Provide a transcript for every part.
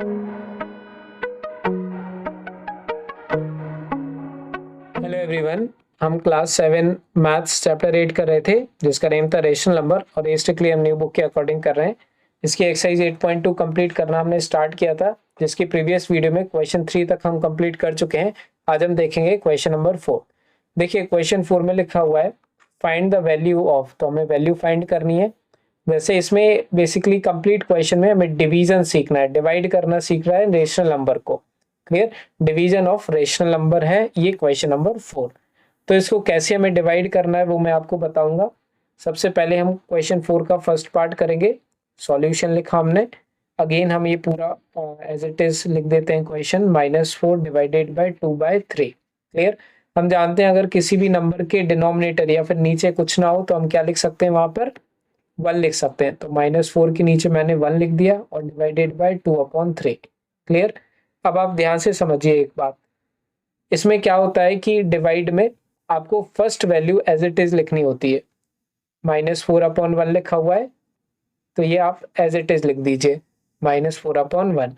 Hello everyone, हम class 7 maths chapter 8 कर रहे थे जिसका नेम था रेशनल नंबर और ये स्ट्रिक्टली हम न्यू बुक के अकॉर्डिंग कर रहे हैं। इसकी एक्सरसाइज 8.2 कंप्लीट करना हमने स्टार्ट किया था, जिसकी प्रीवियस वीडियो में क्वेश्चन 3 तक हम कंप्लीट कर चुके हैं। आज हम देखेंगे क्वेश्चन नंबर 4। देखिए क्वेश्चन 4 में लिखा हुआ है फाइंड द वैल्यू ऑफ, तो हमें वैल्यू फाइंड करनी है। वैसे इसमें बेसिकली कंप्लीट क्वेश्चन में हमें डिवीजन सीखना है, डिवाइड करना सीख रहा है रेशनल नंबर को। Clear, division of rational number है ये क्वेश्चन नंबर 4। तो इसको कैसे हमें डिवाइड करना है वो मैं आपको बताऊंगा। सबसे पहले हम क्वेश्चन 4 का फर्स्ट पार्ट करेंगे। सॉल्यूशन लिखा हमने, अगेन हम ये पूरा एज इट इज लिख देते हैं क्वेश्चन -4 डिवाइडेड बाय 2/3। क्लियर, हम जानते हैं अगर किसी भी नंबर के डिनोमिनेटर या फिर नीचे कुछ ना हो तो हम क्या लिख सकते हैं, वहां पर 1 लिख सकते हैं। तो -4 के नीचे मैंने 1 लिख दिया और डिवाइडेड बाय 2/3। क्लियर, अब आप ध्यान से समझिए एक बात, इसमें क्या होता है कि डिवाइड में आपको first value as it is लिखनी होती है। -4/1 लिखा हुआ है तो ये आप एज इट इज लिख दीजिए -4/1।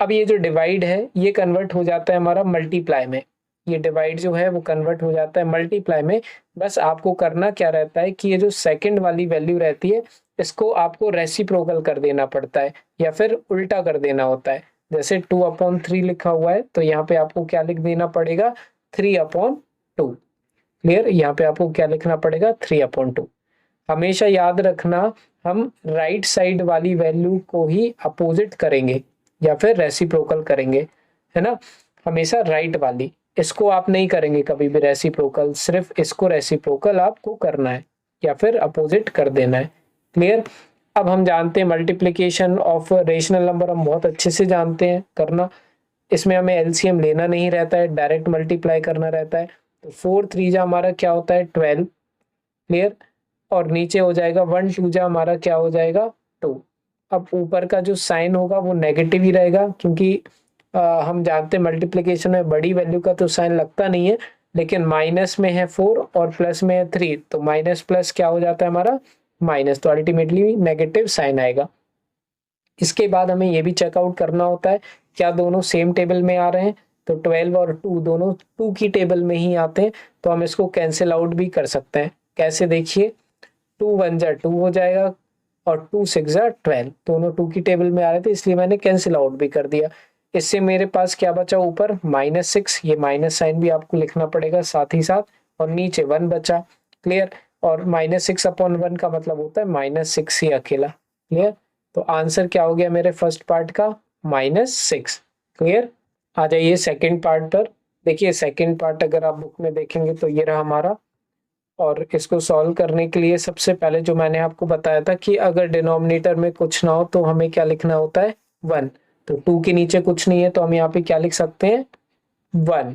अब ये जो डिवाइड है ये कन्वर्ट हो जाता है हमारा मल्टीप्लाई में। ये डिवाइड जो है वो कन्वर्ट हो जाता है मल्टीप्लाई में। बस आपको करना क्या रहता है कि ये जो सेकंड वाली वैल्यू रहती है इसको आपको रेसिप्रोकल कर देना पड़ता है या फिर उल्टा कर देना होता है। जैसे 2/3 लिखा हुआ है तो यहाँ पे आपको क्या लिख देना पड़ेगा, 3/2। क्लियर, यहाँ पे आपको क्या लिखना पड़ेगा, 3/2। हमेशा याद रखना हम राइट साइड वाली वैल्यू को ही अपोजिट करेंगे या फिर रेसिप्रोकल करेंगे, है ना। हमेशा राइट वाली, इसको आप नहीं करेंगे कभी भी रेसिप्रोकल, सिर्फ इसको रेसिप्रोकल आपको करना है या फिर अपोजिट कर देना है। क्लियर, अब हम जानते हैं मल्टीप्लिकेशन ऑफ रेशनल नंबर हम बहुत अच्छे से जानते हैं करना। इसमें हमें एलसीएम लेना नहीं रहता है, डायरेक्ट मल्टीप्लाई करना रहता है। तो 4 3 जा हमारा क्या होता है 12। क्लियर, और नीचे हो जाएगा 1 2 जा हमारा क्या हो जाएगा 2। अब ऊपर का जो साइन होगा वो नेगेटिव ही रहेगा क्योंकि हम जानते हैं मल्टीप्लिकेशन में बड़ी वैल्यू का तो साइन लगता नहीं है, लेकिन माइनस में है 4 और प्लस में है 3 तो माइनस प्लस क्या हो जाता है हमारा माइनस, तो अल्टीमेटली नेगेटिव साइन आएगा। इसके बाद हमें ये भी चेकआउट करना होता है क्या दोनों सेम टेबल में आ रहे हैं। तो 12 और 2 दोनों 2 की टेबल में ही आते हैं, तो हम इसको कैंसिल आउट भी कर सकते हैं। कैसे, देखिए 2 1 जा 2 हो जाएगा और 2 6 जा 12, दोनों 2 की टेबल में आ रहे थे इसलिए मैंने कैंसिल आउट भी कर दिया। इससे मेरे पास क्या बचा ऊपर -6, ये माइनस साइन भी आपको लिखना पड़ेगा साथ ही साथ, और नीचे 1 बचा। क्लियर, और -6/1 का मतलब होता है -6 ही अकेला। क्लियर, तो आंसर क्या हो गया मेरे फर्स्ट पार्ट का -6। क्लियर, आ जाइए सेकंड पार्ट पर। देखिए सेकंड पार्ट अगर आप बुक में देखेंगे तो ये रहा हमारा, और इसको सॉल्व करने के लिए सबसे पहले जो मैंने आपको बताया था कि अगर डिनोमिनेटर में कुछ ना हो तो हमें क्या लिखना होता है 1। तो 2 के नीचे कुछ नहीं है तो हम यहाँ पे क्या लिख सकते हैं 1,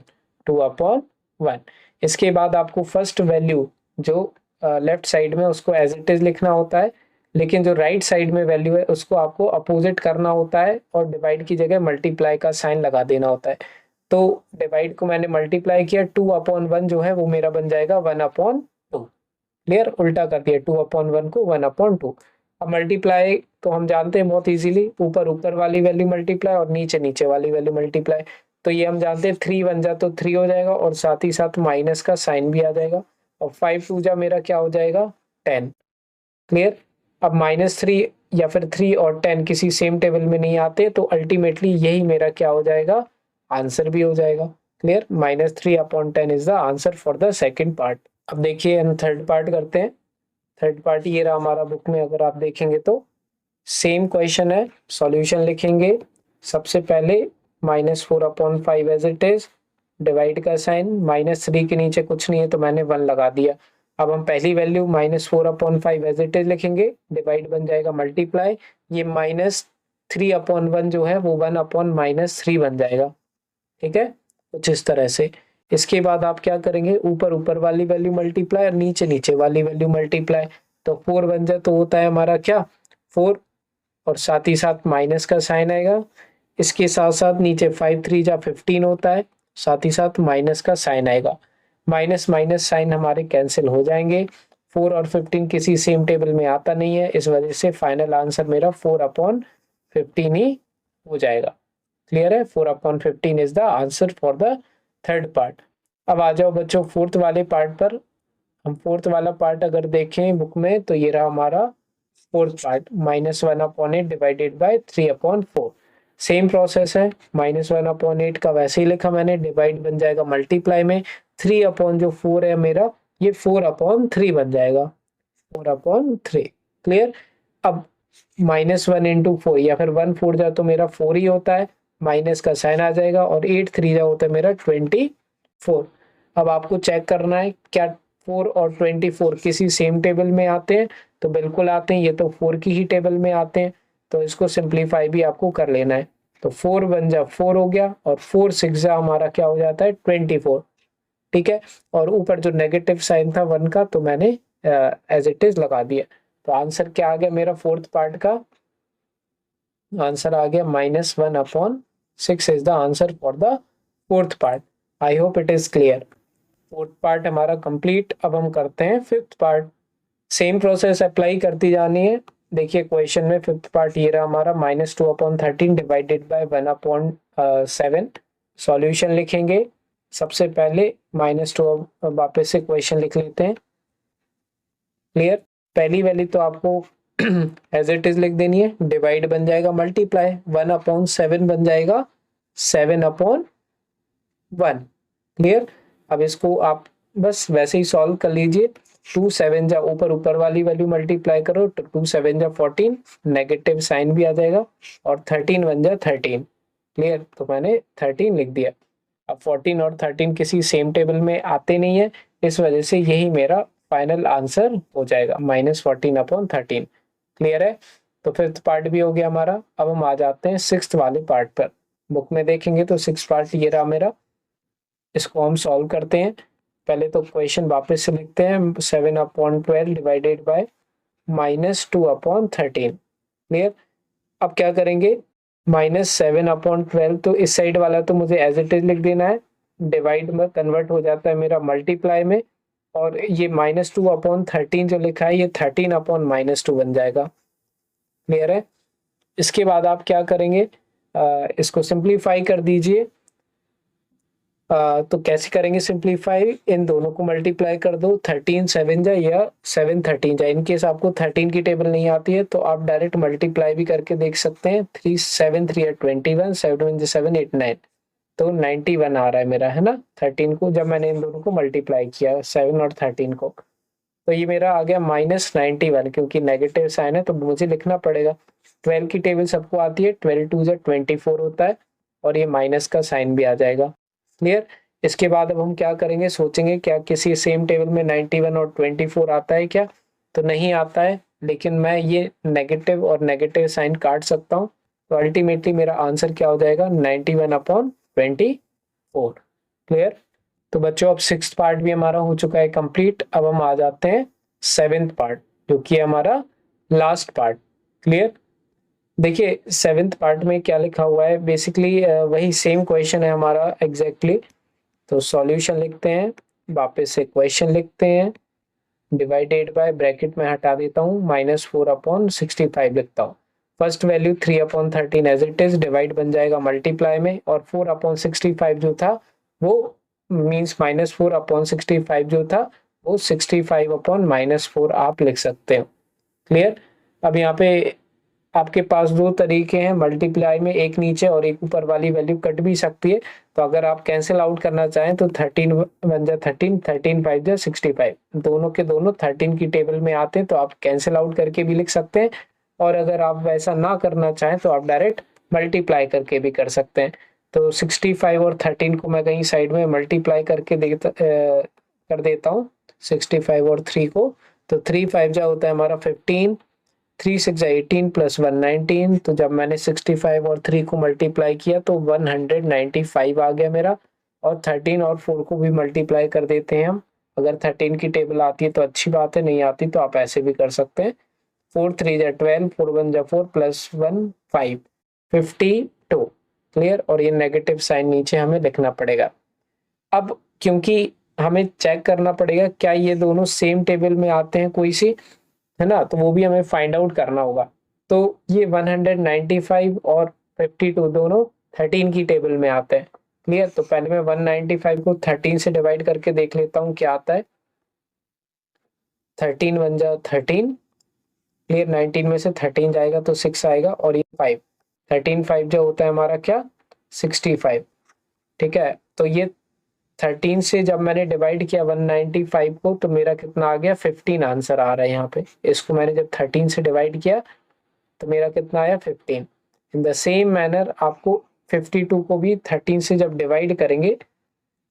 2/1। इसके बाद आपको फर्स्ट वैल्यू जो लेफ्ट साइड में उसको एज इट इज लिखना होता है, लेकिन जो राइट साइड में वैल्यू है उसको आपको अपोजिट करना होता है और डिवाइड की जगह मल्टीप्लाई का साइन लगा देना होता है। तो डिवाइड को मैंने मल्टीप्लाई किया, 2/1 जो है वो मेरा बन जाएगा 1/2। क्लियर, उल्टा कर दिया 2/1 को 1/2। अब मल्टीप्लाई तो हम जानते हैं बहुत इजीली, ऊपर ऊपर वाली वैल्यू मल्टीप्लाई और नीचे नीचे वाली वैल्यू मल्टीप्लाई। तो ये हम जानते हैं 3 1 जा तो 3 हो जाएगा और साथ ही साथ माइनस का साइन भी आ जाएगा, और 5 2 जा मेरा क्या हो जाएगा 10। क्लियर, अब -3 या फिर 3 और 10 किसी सेम टेबल में नहीं आते तो अल्टीमेटली यही मेरा क्या हो जाएगा आंसर भी हो जाएगा। Clear, -3/10 is the answer for the second part. अब देखिए हम थर्ड पार्ट करते हैं। थर्ड पार्ट ये रहा हमारा बुक में, अगर आप देखेंगे तो सेम क्वेश्चन है। सॉल्यूशन लिखेंगे सबसे पहले -4/5 एज इट इज, डिवाइड का साइन, -3 के नीचे कुछ नहीं है तो मैंने 1 लगा दिया। अब हम पहली वैल्यू -4/5 एज इट इज लिखेंगे, डिवाइड बन जाएगा मल्टीप्लाई, ये -3/1 जो है वो 1/-3 बन जाएगा। ठीक है, कुछ इस तरह से। इसके बाद आप क्या करेंगे, ऊपर ऊपर वाली वैल्यू मल्टीप्लाई और नीचे नीचे वाली वैल्यू मल्टीप्लाई। तो 4 बन जाए तो होता है हमारा क्या 4, और साथ ही साथ माइनस का साइन आएगा। इसके साथ साथ नीचे 5 3 जा 15 होता है, साथ ही साथ माइनस का साइन आएगा। माइनस माइनस साइन हमारे कैंसिल हो जाएंगे। 4 और 15 किसी सेम टेबल में आता नहीं है, इस वजह से फाइनल आंसर मेरा 4/15 ही हो जाएगा। क्लियर है, 4/15 is the answer for the third part. अब आ जाओ बच्चों फोर्थ वाले पार्ट पर। हम फोर्थ वाला पार्ट अगर देखें बुक में तो ये रहा हमारा fourth part, -1/8 divided by 3/4। Same process है, -1/8 का वैसे ही लिखा मैंने, डिवाइड बन जाएगा मल्टीप्लाई में, 3/4 है मेरा, ये 4/3 बन जाएगा, 4/3। क्लियर। अब -1 इंटू 4 या फिर 1 4 जा तो मेरा 4 ही होता है, माइनस का साइन आ जाएगा, और 8 3 जा होता है मेरा 24। अब आपको चेक करना है क्या 4 और 24 किसी सेम टेबल में आते हैं, तो बिल्कुल आते हैं, ये तो 4 की ही टेबल में आते हैं, तो इसको सिंप्लीफाई भी आपको कर लेना है। तो 4 1 जा 4 हो गया, और 4 6 जा हमारा क्या हो जाता है 24। ठीक है, और ऊपर जो नेगेटिव साइन था 1 का तो मैंने एज इट इज लगा दिया। तो आंसर क्या आ गया मेरा फोर्थ पार्ट का, आंसर आ गया -1/6 is the answer for the fourth part. I hope it is clear. Fourth part हमारा कंप्लीट। अब हम करते हैं fifth part. Same process apply करती जानी है। देखिए क्वेश्चन में फिफ्थ पार्ट ये रहा हमारा, -2/13 डिवाइडेड बाय 1/7। सॉल्यूशन लिखेंगे। सबसे पहले -2 वापस से क्वेश्चन लिख लेते हैं। क्लियर। पहली वैल्यू तो आपको एज इट इज लिख देनी है, डिवाइड बन जाएगा मल्टीप्लाई, 1/7 बन जाएगा 7/1। क्लियर। अब इसको आप बस वैसे ही सॉल्व कर लीजिए। 2 7 जा ऊपर वाली वैल्यू मल्टीप्लाई करो तो 2 7 जा 14, नेगेटिव साइन भी आ जाएगा, और 13 1 जा 13। क्लियर। तो मैंने 13 लिख दिया। अब 14 और 13 किसी सेम टेबल में आते नहीं है, इस वजह से यही मेरा फाइनल आंसर हो जाएगा, -14/13। क्लियर है। तो फिफ्थ पार्ट भी हो गया हमारा। अब हम आ जाते हैं सिक्स्थ वाले पार्ट पर। बुक में देखेंगे तो सिक्स पार्ट ये रहा मेरा। इसको हम सॉल्व करते हैं। पहले तो क्वेश्चन वापस से लिखते हैं, 7/12 डिवाइडेड बाय -2/13। क्लियर। अब क्या करेंगे, -7/12 तो इस साइड वाला तो मुझे एज इट इज लिख देना है, डिवाइड में कन्वर्ट हो जाता है मेरा मल्टीप्लाई में, और ये -2/13 जो लिखा है ये 13/-2 बन जाएगा। क्लियर है। इसके बाद आप क्या करेंगे, इसको सिंप्लीफाई कर दीजिए। तो कैसे करेंगे सिंप्लीफाई, इन दोनों को मल्टीप्लाई कर दो, 13 7 जा या 7 13 जा। इनकेस आपको 13 की टेबल नहीं आती है तो आप डायरेक्ट मल्टीप्लाई भी करके देख सकते हैं। 3 7 3 21, 7 1 7 8 9, तो 91 आ रहा है मेरा, है ना। 13 को जब मैंने इन दोनों को मल्टीप्लाई किया 7 और 13 को, तो ये मेरा आ गया -91, क्योंकि नेगेटिव साइन है तो मुझे लिखना पड़ेगा। 12 की टेबल सबको आती है, 12 2 जा 24 होता है, और ये माइनस का साइन भी आ जाएगा। क्लियर। इसके बाद अब हम क्या करेंगे, सोचेंगे क्या किसी सेम टेबल में 91 और 24 आता है क्या, तो नहीं आता है, लेकिन मैं ये नेगेटिव और नेगेटिव साइन काट सकता हूँ। तो अल्टीमेटली मेरा आंसर क्या हो जाएगा, 91/24। क्लियर। तो बच्चों अब सिक्स्थ पार्ट भी हमारा हो चुका है कंप्लीट। अब हम आ जाते हैं सेवेंथ पार्ट, जो कि हमारा लास्ट पार्ट। क्लियर। देखिए सेवेंथ पार्ट में क्या लिखा हुआ है, बेसिकली वही सेम क्वेश्चन है हमारा एग्जैक्टली। तो सॉल्यूशन लिखते हैं, वापस से क्वेश्चन लिखते हैं, डिवाइडेड बाय ब्रैकेट में हटा देता हूँ, -4/65 लिखता हूँ। First value 3/13 as it is, divide बन जाएगा मल्टीप्लाई में, और 4/65 जो था वो मीन्स -4/65 जो था वो 65/-4 आप लिख सकते हो। क्लियर। अब यहाँ पे आपके पास दो तरीके हैं मल्टीप्लाई में, एक नीचे और एक ऊपर वाली वैल्यू कट भी सकती है। तो अगर आप कैंसिल आउट करना चाहें तो 13 1 जा 13, 13 5 जा 65, दोनों के दोनों 13 की टेबल में आते हैं, तो आप कैंसिल आउट करके भी लिख सकते हैं। और अगर आप वैसा ना करना चाहें तो आप डायरेक्ट मल्टीप्लाई करके भी कर सकते हैं। तो 65 और 13 को मैं कहीं साइड में मल्टीप्लाई करके कर देता हूँ, 65 और 3 को। तो 3 5 जा होता है हमारा 15, 3 6 जा 18 + 1 19। तो जब मैंने 65 और 3 को मल्टीप्लाई किया तो 195 आ गया मेरा। और 13 और 4 को भी मल्टीप्लाई कर देते हैं हम। अगर 13 की टेबल आती है तो अच्छी बात है, नहीं आती तो आप ऐसे भी कर सकते हैं। 4 3 जा 12, 4 1 जा 4 + 1 5, 52। क्लियर। और ये नेगेटिव साइन नीचे हमें लिखना पड़ेगा। अब क्योंकि हमें चेक करना पड़ेगा क्या ये दोनों सेम टेबल में आते हैं कोई सी, है ना, तो वो भी हमें फाइंड आउट करना होगा। तो ये 195 और 52 दोनों 13 की टेबल में आता है। क्लियर, तो पहले मैं 195 को 13 से डिवाइड करके देख लेता हूँ क्या आता है। 13 बन जा 13। क्लियर, 19 में से 13 जाएगा तो 6 आएगा और ये 5। 13 5 जो होता है हमारा क्या 65। ठीक है, तो ये 13 से जब मैंने डिवाइड किया 195 को तो मेरा कितना आ गया 15 आंसर आ रहा है यहाँ पे। इसको मैंने जब 13 से डिवाइड किया तो मेरा कितना आया 15। इन द सेम मैनर आपको 52 को भी 13 से जब डिवाइड करेंगे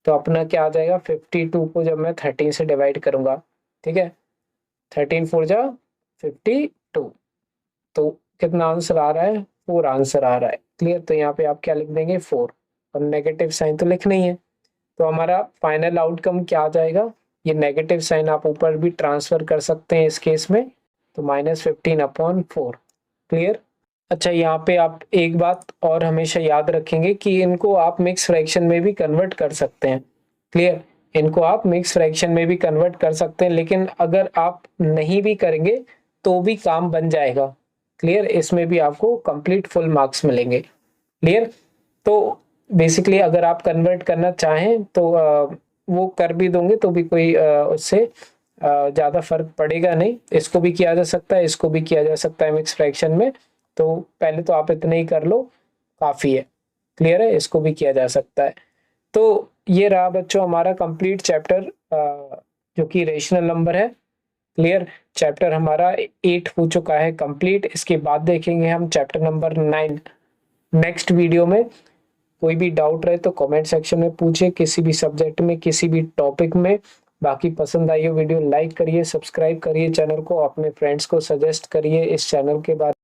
तो अपना क्या आ जाएगा 52 को जब मैं 13 से डिवाइड करूंगा, ठीक है, 13 4 जा 52, तो कितना आंसर आ रहा है 4 आंसर आ रहा है। क्लियर, तो यहाँ पे आप क्या लिख देंगे 4 और नेगेटिव साइन तो लिखना ही है। तो हमारा फाइनल आउटकम क्या आ जाएगा, ये नेगेटिव साइन आप ऊपर भी ट्रांसफर कर सकते हैं इस केस में, तो -15/4। क्लियर। अच्छा, यहाँ पे आप एक बात और हमेशा याद रखेंगे कि इनको आप मिक्स फ्रैक्शन में भी कन्वर्ट कर सकते हैं। क्लियर, इनको आप मिक्स फ्रैक्शन में भी कन्वर्ट कर सकते हैं, लेकिन अगर आप नहीं भी करेंगे तो भी काम बन जाएगा। क्लियर, इसमें भी आपको कंप्लीट फुल मार्क्स मिलेंगे। क्लियर, तो बेसिकली अगर आप कन्वर्ट करना चाहें तो वो कर भी दोगे तो भी कोई उससे ज़्यादा फर्क पड़ेगा नहीं। इसको भी किया जा सकता है, इसको भी किया जा सकता है मिक्स फ्रैक्शन में, तो पहले तो आप इतना ही कर लो, काफ़ी है। क्लियर है, इसको भी किया जा सकता है। तो ये रहा बच्चों हमारा कंप्लीट चैप्टर जो कि रेशनल नंबर है। क्लियर, चैप्टर हमारा 8 हो चुका है कंप्लीट। इसके बाद देखेंगे हम चैप्टर नंबर 9 नेक्स्ट वीडियो में। कोई भी डाउट रहे तो कमेंट सेक्शन में पूछिए, किसी भी सब्जेक्ट में, किसी भी टॉपिक में। बाकी पसंद आई हो वीडियो लाइक करिए, सब्सक्राइब करिए चैनल को, अपने फ्रेंड्स को सजेस्ट करिए इस चैनल के बारे में।